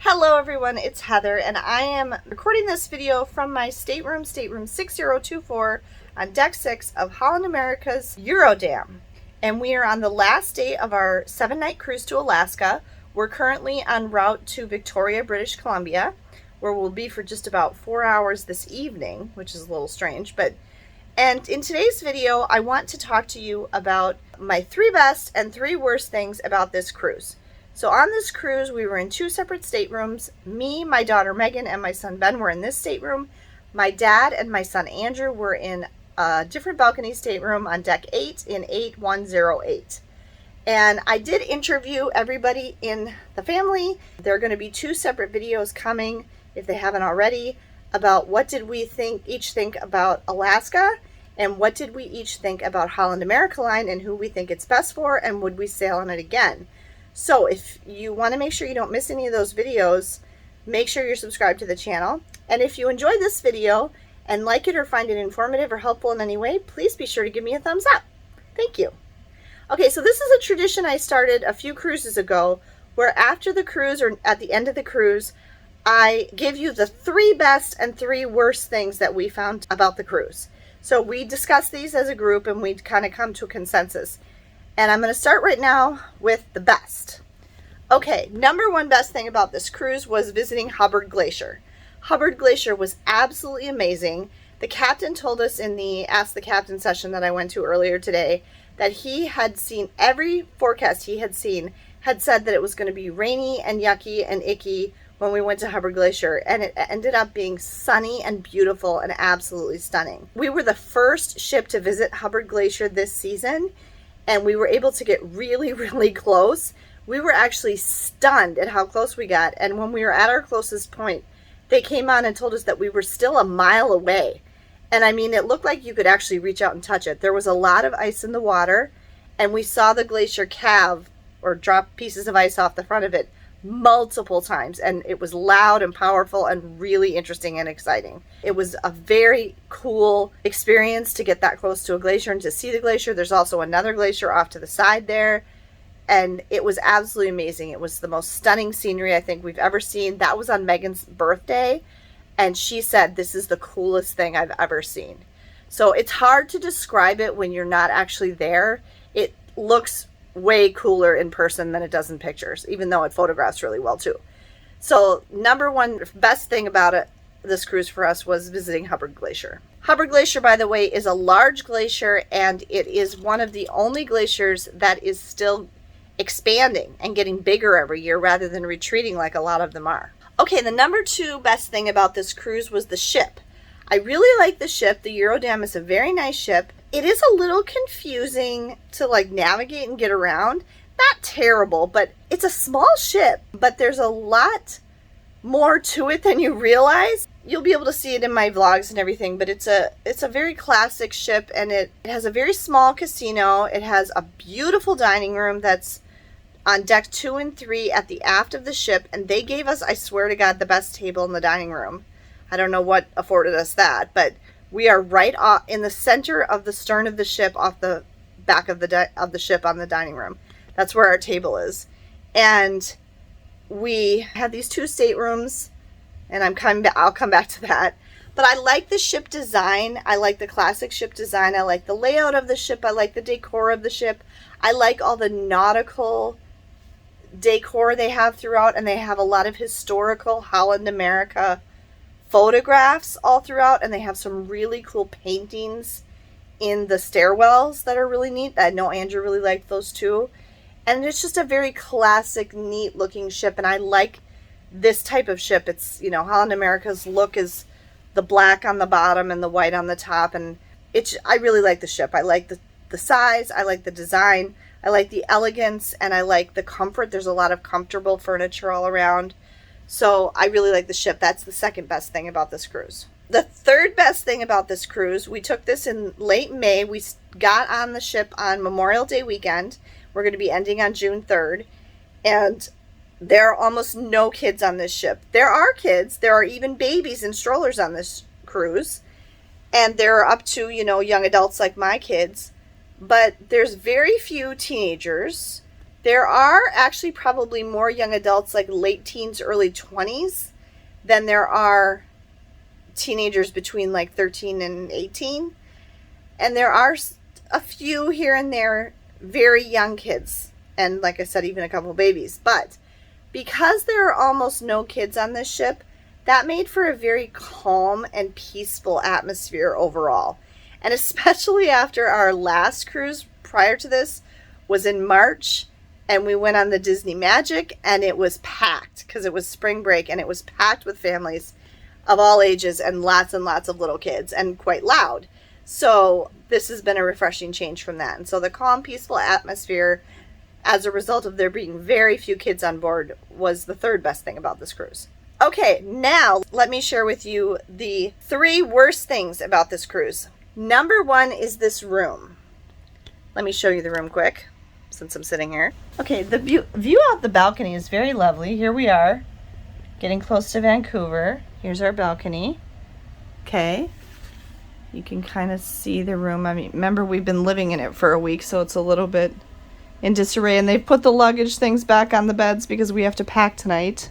Hello everyone, it's Heather and I am recording this video from my stateroom 6024 on deck 6 of Holland America's Eurodam. And we are on the last day of our 7-night cruise to Alaska. We're currently en route to Victoria, British Columbia, where we'll be for just about 4 hours this evening, which is a little strange. And in today's video, I want to talk to you about my 3 best and 3 worst things about this cruise. So on this cruise, we were in 2 separate staterooms. Me, my daughter Megan, and my son Ben were in this stateroom. My dad and my son Andrew were in a different balcony stateroom on deck 8 in 8108. And I did interview everybody in the family. There are going to be 2 separate videos coming, if they haven't already, about what did we each think about Alaska, and what did we each think about Holland America Line, and who we think it's best for, and would we sail on it again. So if you want to make sure you don't miss any of those videos, make sure you're subscribed to the channel. And if you enjoyed this video and like it or find it informative or helpful in any way, please be sure to give me a thumbs up. Thank you. Okay, so this is a tradition I started a few cruises ago, where after the cruise or at the end of the cruise, I give you the 3 best and 3 worst things that we found about the cruise. So we discuss these as a group and we kind of come to a consensus. And I'm going to start right now with the best. Okay, number 1 best thing about this cruise was visiting Hubbard Glacier. Hubbard Glacier was absolutely amazing. The captain told us in the Ask the Captain session that I went to earlier today that he had seen every forecast he had seen had said that it was going to be rainy and yucky and icky when we went to Hubbard Glacier, and it ended up being sunny and beautiful and absolutely stunning. We were the first ship to visit Hubbard Glacier this season, and we were able to get really, really close. We were actually stunned at how close we got. And when we were at our closest point, they came on and told us that we were still a mile away. And I mean, it looked like you could actually reach out and touch it. There was a lot of ice in the water, and we saw the glacier calve or drop pieces of ice off the front of it multiple times, and it was loud and powerful and really interesting and exciting. It was a very cool experience to get that close to a glacier and to see the glacier. There's also another glacier off to the side there, and it was absolutely amazing. It was the most stunning scenery I think we've ever seen. That was on Megan's birthday, and she said this is the coolest thing I've ever seen. So it's hard to describe it when you're not actually there. It looks way cooler in person than it does in pictures, even though it photographs really well too. So number 1 best thing about this cruise for us was visiting Hubbard Glacier. Hubbard Glacier, by the way, is a large glacier, and it is one of the only glaciers that is still expanding and getting bigger every year rather than retreating like a lot of them are. Okay, the number 2 best thing about this cruise was the ship. I really like the ship. The Eurodam is a very nice ship. It is a little confusing to navigate and get around. Not terrible, but it's a small ship, but there's a lot more to it than you realize. You'll be able to see it in my vlogs and everything, but it's a very classic ship, and it has a very small casino. It has a beautiful dining room that's on deck 2 and 3 at the aft of the ship, and they gave us, I swear to God, the best table in the dining room. I don't know what afforded us that, but we are right off in the center of the stern of the ship, off the back of the ship on the dining room. That's where our table is. And we have these 2 staterooms, and I'll come back to that. But I like the ship design. I like the classic ship design. I like the layout of the ship. I like the decor of the ship. I like all the nautical decor they have throughout, and they have a lot of historical Holland America photographs all throughout, and they have some really cool paintings in the stairwells that are really neat. I know Andrew really liked those too. And it's just a very classic, neat looking ship, and I like this type of ship. It's, Holland America's look is the black on the bottom and the white on the top, and I really like the ship. I like the size, I like the design, I like the elegance, and I like the comfort. There's a lot of comfortable furniture all around. So I really like the ship. That's the 2nd best thing about this cruise. The 3rd best thing about this cruise, we took this in late May. We got on the ship on Memorial Day weekend. We're going to be ending on June 3rd. And there are almost no kids on this ship. There are kids. There are even babies and strollers on this cruise. And there are up to, young adults like my kids. But there's very few teenagers. There are actually probably more young adults, like late teens, early 20s, than there are teenagers between like 13 and 18. And there are a few here and there very young kids. And like I said, even a couple babies. But because there are almost no kids on this ship, that made for a very calm and peaceful atmosphere overall. And especially after our last cruise prior to this was in March, and we went on the Disney Magic, and it was packed because it was spring break, and it was packed with families of all ages and lots of little kids, and quite loud. So this has been a refreshing change from that. And so the calm, peaceful atmosphere, as a result of there being very few kids on board, was the third best thing about this cruise. Okay, now let me share with you the 3 worst things about this cruise. Number 1 is this room. Let me show you the room quick, since I'm sitting here. Okay, the view out the balcony is very lovely. Here we are, getting close to Vancouver. Here's our balcony. Okay, you can kind of see the room. I mean, remember, we've been living in it for a week, so it's a little bit in disarray. And they've put the luggage things back on the beds because we have to pack tonight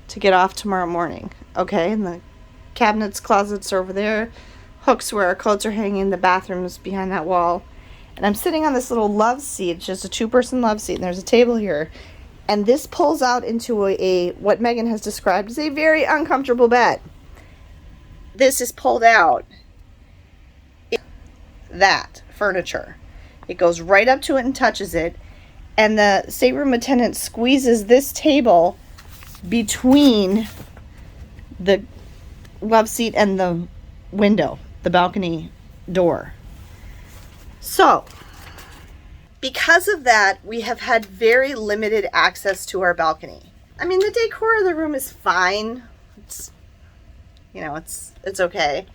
to get off tomorrow morning. Okay, and the cabinets, closets are over there. Hooks where our coats are hanging. The bathroom's behind that wall. And I'm sitting on this little love seat. It's just a 2-person love seat, and there's a table here. And this pulls out into a what Megan has described as a very uncomfortable bed. This is pulled out. That furniture. It goes right up to it and touches it. And the stateroom attendant squeezes this table between the love seat and the window, the balcony door. So, because of that, we have had very limited access to our balcony. I mean, the decor of the room is fine. It's, you know, it's okay.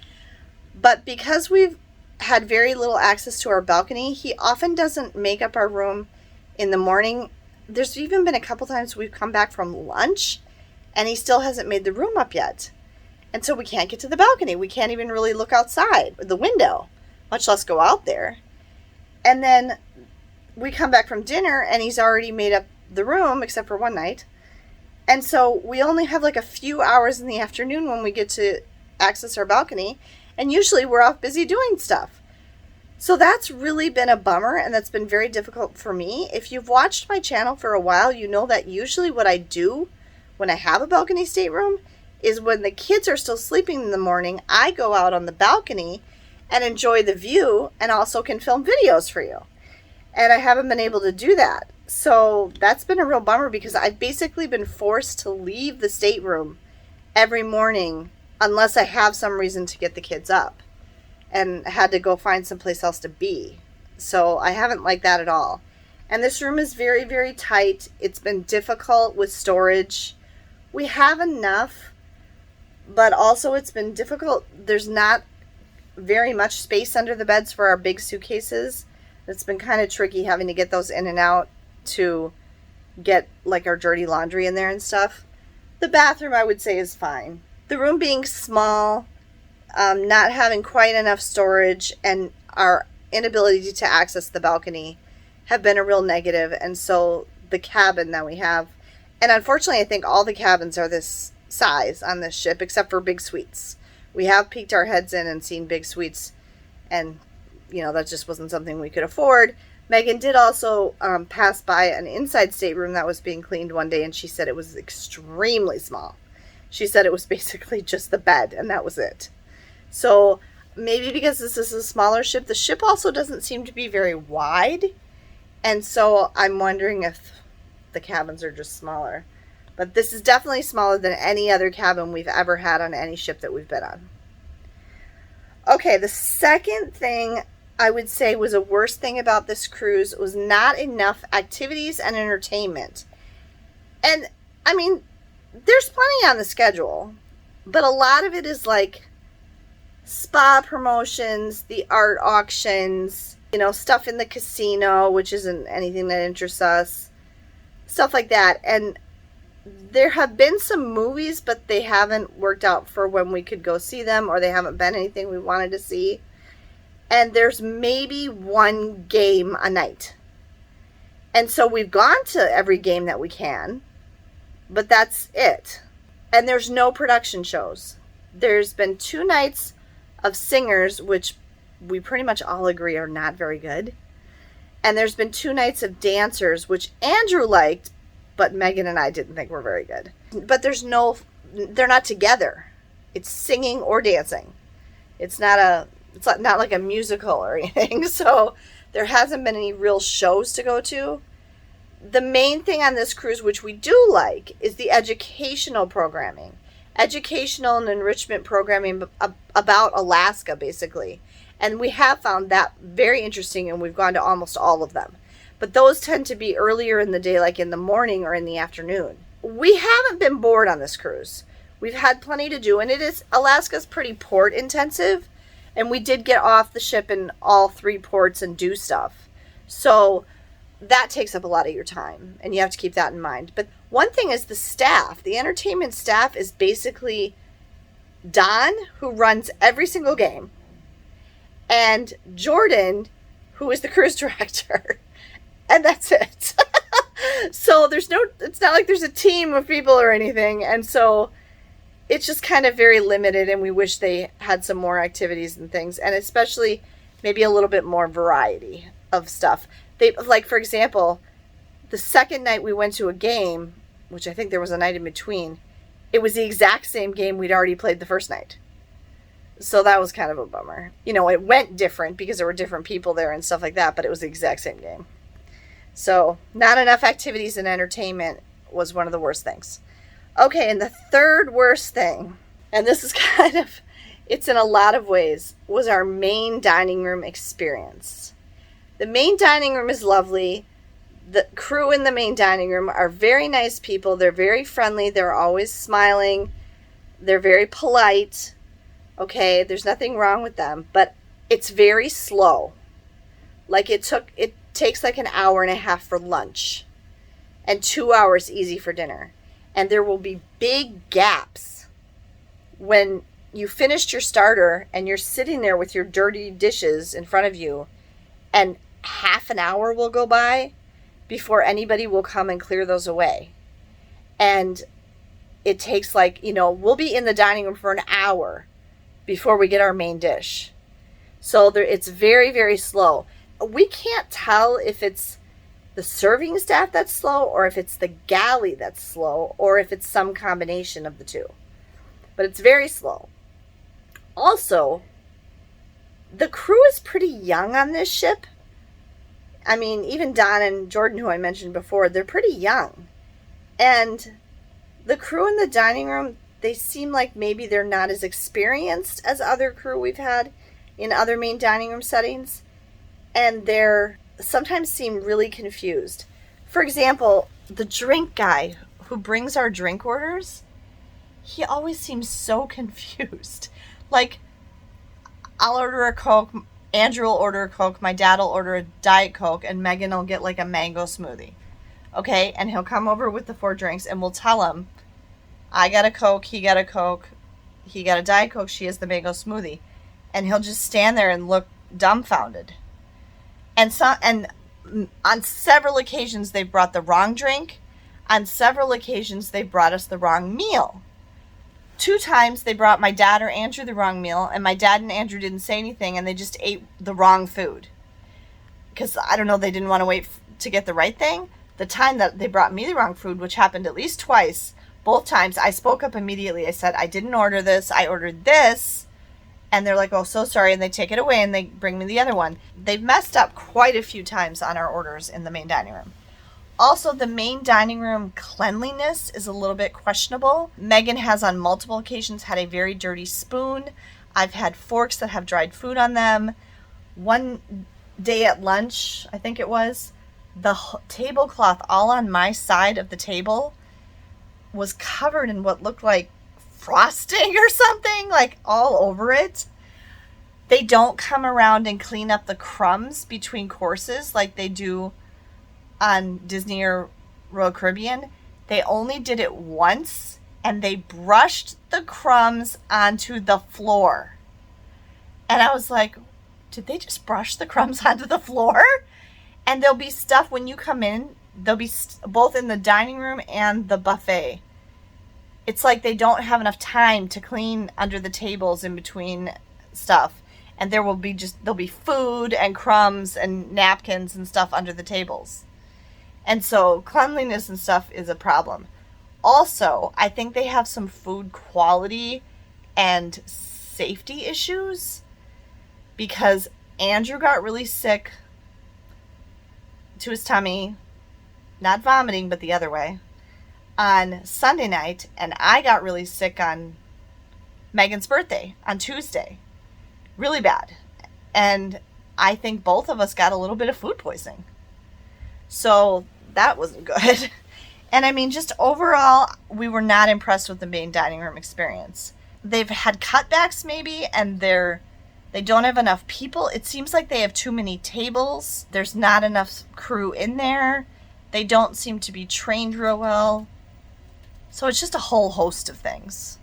But because we've had very little access to our balcony, he often doesn't make up our room in the morning. There's even been a couple times we've come back from lunch and he still hasn't made the room up yet. And so we can't get to the balcony. We can't even really look outside the window, much less go out there. And then we come back from dinner and he's already made up the room, except for one night. And so we only have like a few hours in the afternoon when we get to access our balcony. And usually we're off busy doing stuff. So that's really been a bummer, and that's been very difficult for me. If you've watched my channel for a while, you know that usually what I do when I have a balcony stateroom is when the kids are still sleeping in the morning, I go out on the balcony and enjoy the view and also can film videos for you. And I haven't been able to do that. So that's been a real bummer because I've basically been forced to leave the stateroom every morning unless I have some reason to get the kids up, and had to go find someplace else to be. So I haven't liked that at all. And this room is very, very tight. It's been difficult with storage. We have enough, but also it's been difficult. There's not very much space under the beds for our big suitcases. It's been kind of tricky having to get those in and out to get like our dirty laundry in there and stuff. The bathroom, I would say, is fine. The room being small, not having quite enough storage, and our inability to access the balcony have been a real negative. And so the cabin that we have, and unfortunately I think all the cabins are this size on this ship except for big suites. We have peeked our heads in and seen big suites, and you know, that just wasn't something we could afford. Megan did also pass by an inside stateroom that was being cleaned one day, and she said it was extremely small. She said it was basically just the bed, and that was it. So maybe because this is a smaller ship, the ship also doesn't seem to be very wide. And so I'm wondering if the cabins are just smaller. But this is definitely smaller than any other cabin we've ever had on any ship that we've been on. Okay, the second thing I would say was a worst thing about this cruise was not enough activities and entertainment. And I mean, there's plenty on the schedule, but a lot of it is like spa promotions, the art auctions, you know, stuff in the casino, which isn't anything that interests us, stuff like that. And there have been some movies, but they haven't worked out for when we could go see them, or they haven't been anything we wanted to see. And there's maybe one game a night. And so we've gone to every game that we can, but that's it. And there's no production shows. There's been 2 nights of singers, which we pretty much all agree are not very good. And there's been 2 nights of dancers, which Andrew liked, but Megan and I didn't think were very good. But they're not together. It's singing or dancing. It's not like a musical or anything. So there hasn't been any real shows to go to. The main thing on this cruise, which we do like, is the educational programming. Educational and enrichment programming about Alaska, basically. And we have found that very interesting, and we've gone to almost all of them. But those tend to be earlier in the day, like in the morning or in the afternoon. We haven't been bored on this cruise. We've had plenty to do, and Alaska's pretty port intensive, and we did get off the ship in all 3 ports and do stuff. So that takes up a lot of your time, and you have to keep that in mind. But one thing is the staff. The entertainment staff is basically Don, who runs every single game, and Jordan, who is the cruise director. And that's it. So it's not like there's a team of people or anything. And so it's just kind of very limited, and we wish they had some more activities and things, and especially maybe a little bit more variety of stuff. Like, for example, the second night we went to a game, which I think there was a night in between, it was the exact same game we'd already played the first night. So that was kind of a bummer. It went different because there were different people there and stuff like that, but it was the exact same game. So not enough activities and entertainment was one of the worst things. Okay, and the third worst thing, and this is it's in a lot of ways, was our main dining room experience. The main dining room is lovely. The crew in the main dining room are very nice people. They're very friendly. They're always smiling. They're very polite. Okay, there's nothing wrong with them, but it's very slow. Like it takes like an hour and a half for lunch and 2 hours easy for dinner. And there will be big gaps when you finished your starter and you're sitting there with your dirty dishes in front of you, and half an hour will go by before anybody will come and clear those away. And it takes we'll be in the dining room for an hour before we get our main dish. So it's very, very slow. We can't tell if it's the serving staff that's slow, or if it's the galley that's slow, or if it's some combination of the two. But it's very slow. Also, the crew is pretty young on this ship. I mean, even Don and Jordan, who I mentioned before, they're pretty young. And the crew in the dining room, they seem like maybe they're not as experienced as other crew we've had in other main dining room settings. And they're sometimes seem really confused. For example, the drink guy who brings our drink orders, he always seems so confused. Like, I'll order a Coke, Andrew will order a Coke, my dad will order a Diet Coke, and Megan will get like a mango smoothie. Okay, and he'll come over with the 4 drinks, and we'll tell him, I got a Coke, he got a Coke, he got a Diet Coke, she has the mango smoothie. And he'll just stand there and look dumbfounded. And on several occasions, they brought the wrong drink. On several occasions, they brought us the wrong meal. 2 times, they brought my dad or Andrew the wrong meal, and my dad and Andrew didn't say anything, and they just ate the wrong food. Because, I don't know, they didn't want to wait to get the right thing. The time that they brought me the wrong food, which happened at least twice, both times, I spoke up immediately. I said, I didn't order this, I ordered this. And they're like, oh, so sorry, and they take it away and they bring me the other one. They've messed up quite a few times on our orders in the main dining room. Also, the main dining room cleanliness is a little bit questionable. Megan has on multiple occasions had a very dirty spoon. I've had forks that have dried food on them. One day at lunch, I think it was, the tablecloth all on my side of the table was covered in what looked like frosting or something, like all over it. They don't come around and clean up the crumbs between courses like they do on Disney or Royal Caribbean. They only did it once, and they brushed the crumbs onto the floor. And I was like, did they just brush the crumbs onto the floor? And there'll be stuff when you come in, there'll be both in the dining room and the buffet. It's like they don't have enough time to clean under the tables in between stuff. And there'll be food and crumbs and napkins and stuff under the tables. And so cleanliness and stuff is a problem. Also, I think they have some food quality and safety issues because Andrew got really sick to his tummy, not vomiting, but the other way, on Sunday night, and I got really sick on Megan's birthday on Tuesday. Really bad. And I think both of us got a little bit of food poisoning. So that wasn't good. And I mean, just overall, we were not impressed with the main dining room experience. They've had cutbacks maybe, and they don't have enough people. It seems like they have too many tables. There's not enough crew in there. They don't seem to be trained real well. So it's just a whole host of things.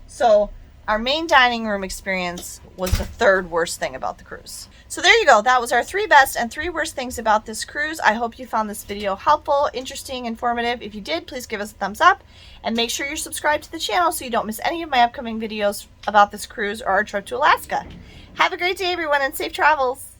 So our main dining room experience was the third worst thing about the cruise. So there you go. That was our 3 best and 3 worst things about this cruise. I hope you found this video helpful, interesting, informative. If you did, please give us a thumbs up and make sure you're subscribed to the channel so you don't miss any of my upcoming videos about this cruise or our trip to Alaska. Have a great day, everyone, and safe travels.